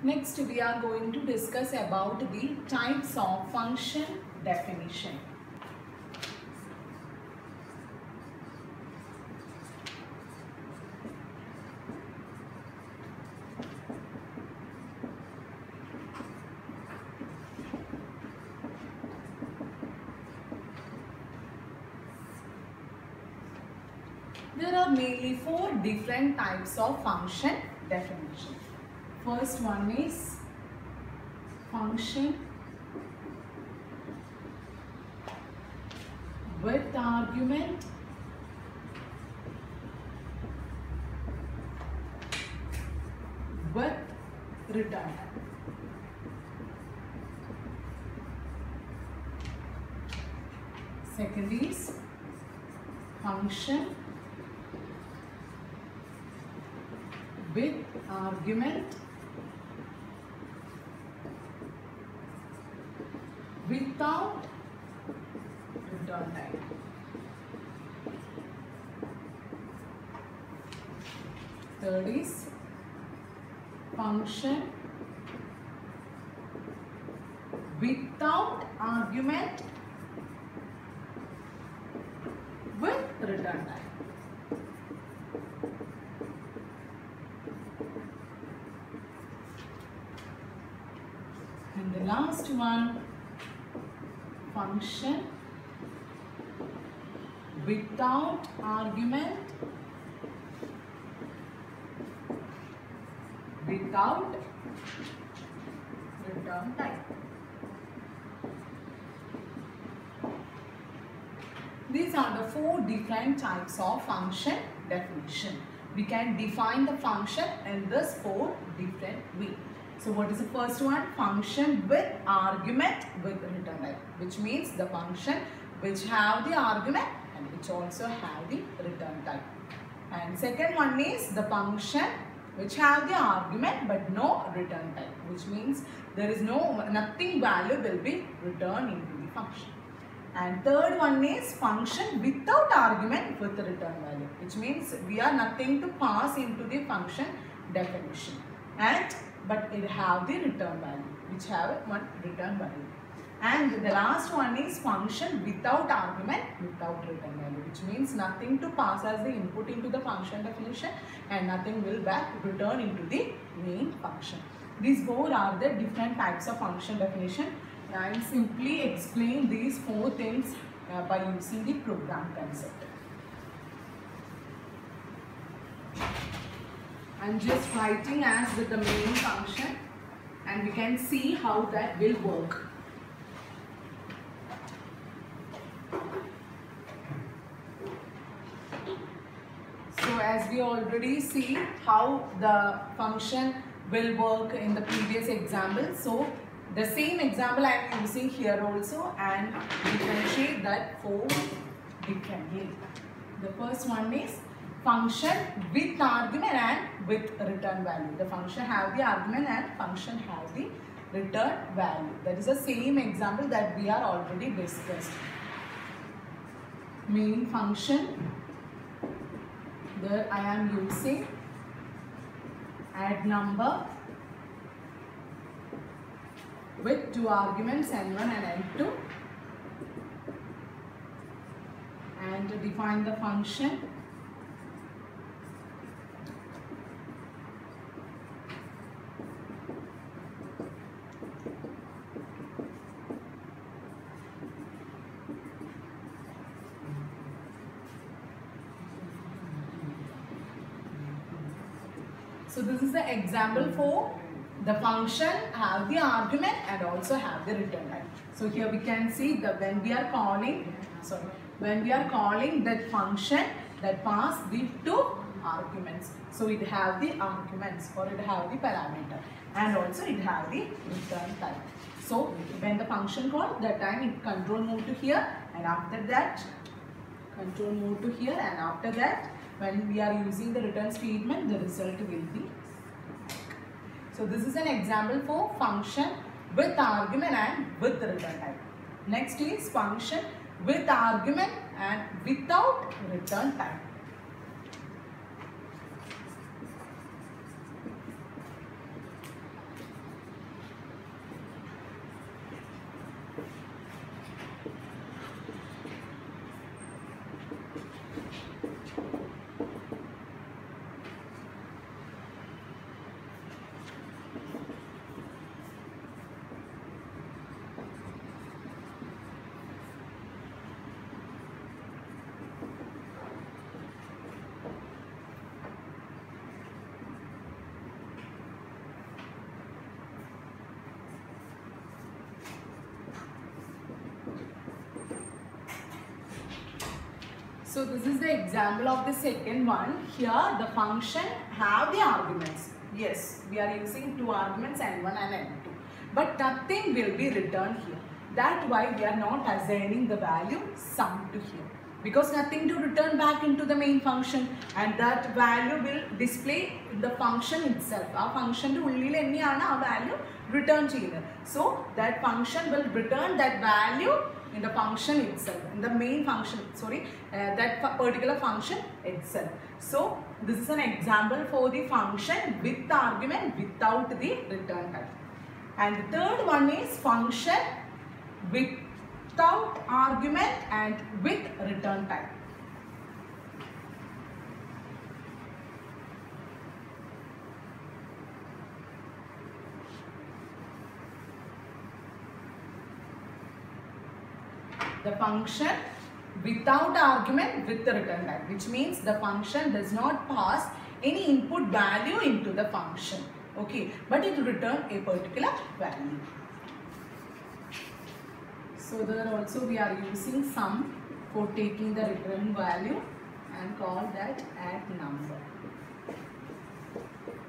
Next, we are going to discuss about the types of function definition. There are mainly four different types of function definition. First one is function with argument, with return. Second is function with argument, without return type. Third is function without argument with return type. And the last one, function without argument, without return type. These are the four different types of function definition. We can define the function in this four different ways. So what is the first one? Function with argument with return type, which means the function which have the argument and which also have the return type. And second one is the function which have the argument but no return type, which means there is nothing value will be returned into the function. And third one is function without argument with the return value, which means we are nothing to pass into the function definition, but it have the return value, which have one return value. And the last one is function without argument without return value, which means nothing to pass as the input into the function definition and nothing will back return into the main function. These four are the different types of function definition. I will simply explain these four things by using the program concept. I am just writing as with the main function and we can see how that will work. So as we already see how the function will work in the previous example. So the same example I am using here also and differentiate that four differently. The first one is function with argument and with return value. The function have the argument and function have the return value. That is the same example that we are already discussed. Main function, there I am using add number with two arguments n1 and n2 and to define the function So this is the example for the function have the argument and also have the return type. So here we can see that when we are calling that function that pass the two arguments. So it have the arguments or it have the parameter and also it have the return type. So when the function call, that time it control move to here and after that control move to here and after that when we are using the return statement, the result will be. So this is an example for function with argument and with the return type. Next is function with argument and without return type. So this is the example of the second one. Here the function have the arguments. Yes, we are using two arguments, n1 and n2. But nothing will be returned here. That's why we are not assigning the value sum to here. Because nothing to return back into the main function, and that value will display in the function itself. Our function value return cheyyunnathu. So that function will return that value in the function itself, in the main function, that particular function itself. So this is an example for the function with the argument without the return type. And the third one is function without argument and with return type. The function without argument with the return type, which means the function does not pass any input value into the function, okay, but it returns a particular value. So there also we are using sum for taking the return value and call that add number,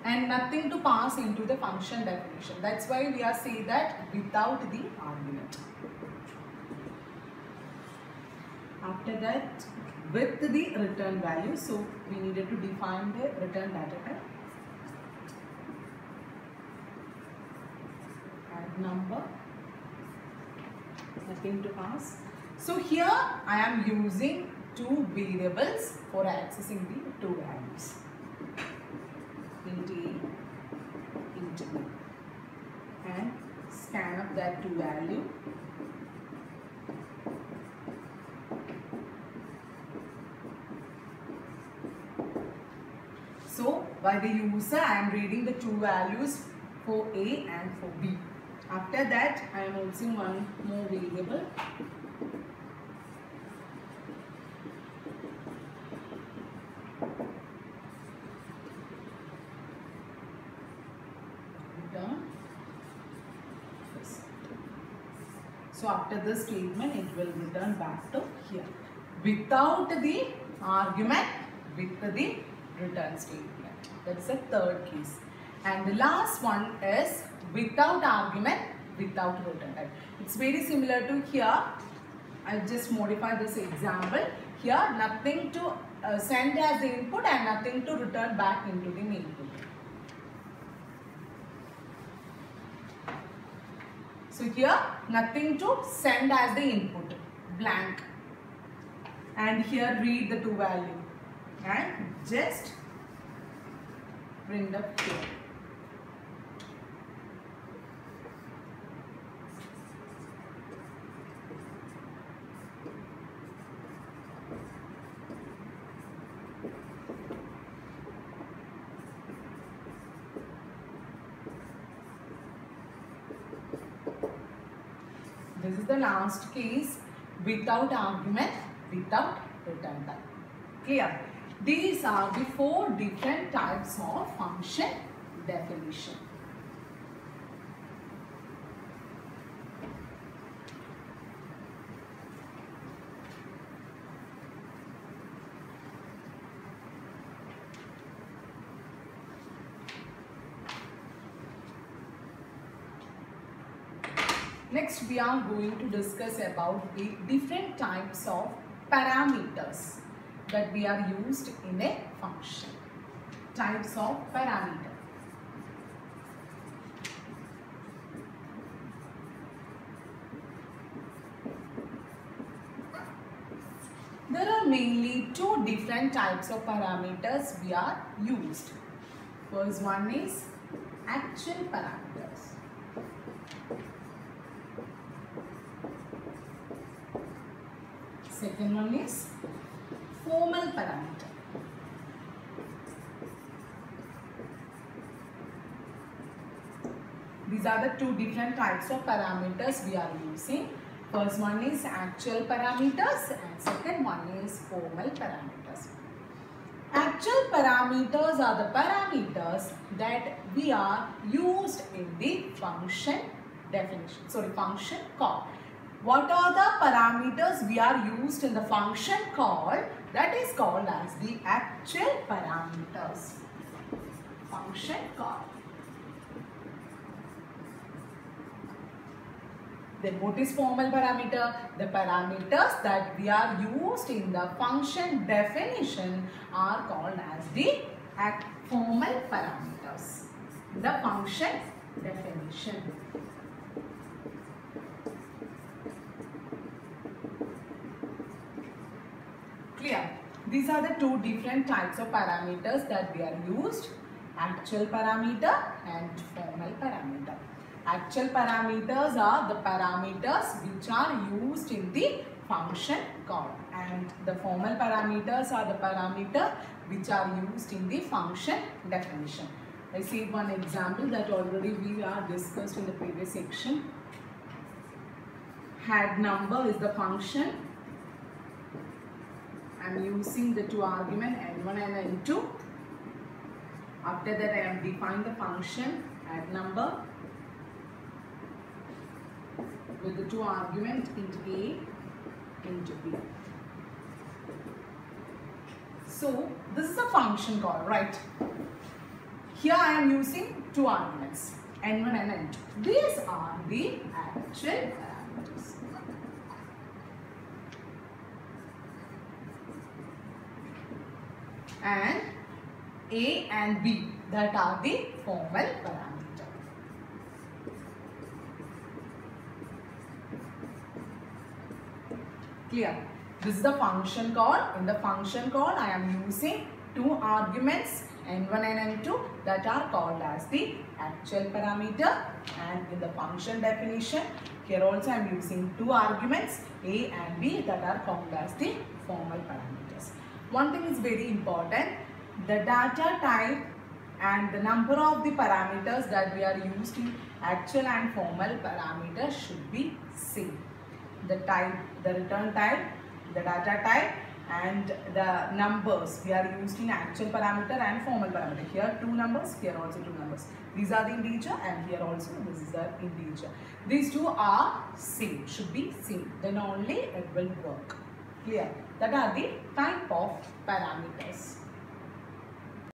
and nothing to pass into the function definition. That's why we are saying that without the argument. After that, with the return value, so we needed to define the return data type. Add number, nothing to pass. So here I am using two variables for accessing the two values, int A, int B, and scan up that two value. So by the user I am reading the two values for A and for B. After that I am using one more variable, return. So after this statement it will return back to here without the argument, with the return statement. That's the third case. And the last one is without argument, without return type. It's very similar to here. I'll just modify this example. Here nothing to send as the input and nothing to return back into the input. So here nothing to send as the input, blank. And here read the two value and just print up here. This is the last case, without argument, without return type. Clear? These are the four different types of function definition. Next we are going to discuss about the different types of parameters that we are used in a function. Types of parameter. There are mainly two different types of parameters we are used. First one is actual parameters. Second one is formal parameter. These are the two different types of parameters we are using. First one is actual parameters and second one is formal parameters. Actual parameters are the parameters that we are used in the function definition, function call. What are the parameters we are used in the function called that is called as the actual parameters. Function call. Then what is formal parameter? The parameters that we are used in the function definition are called as the formal parameters. The function definition. Clear? These are the two different types of parameters that we are used. Actual parameter and formal parameter. Actual parameters are the parameters which are used in the function call, and the formal parameters are the parameter which are used in the function definition. I see one example that already we are discussed in the previous section. Head number is the function. I am using the two arguments n1 and n2. After that I am defined the function add number with the two arguments into A into B. So this is a function call, right? Here I am using two arguments n1 and n2. These are the actual parameters. And A and B, that are the formal parameter. Clear? This is the function call. In the function call, I am using two arguments n1 and n2 that are called as the actual parameter, and in the function definition, here also I am using two arguments A and B that are called as the formal parameters. One thing is very important. The data type and the number of the parameters that we are using actual and formal parameters should be same. The type, the return type, the data type and the numbers we are used in actual parameter and formal parameter. Here two numbers, here also two numbers. These are the integer and here also this is the integer. These two are same, should be same. Then only it will work. Clear? That are the type of parameters.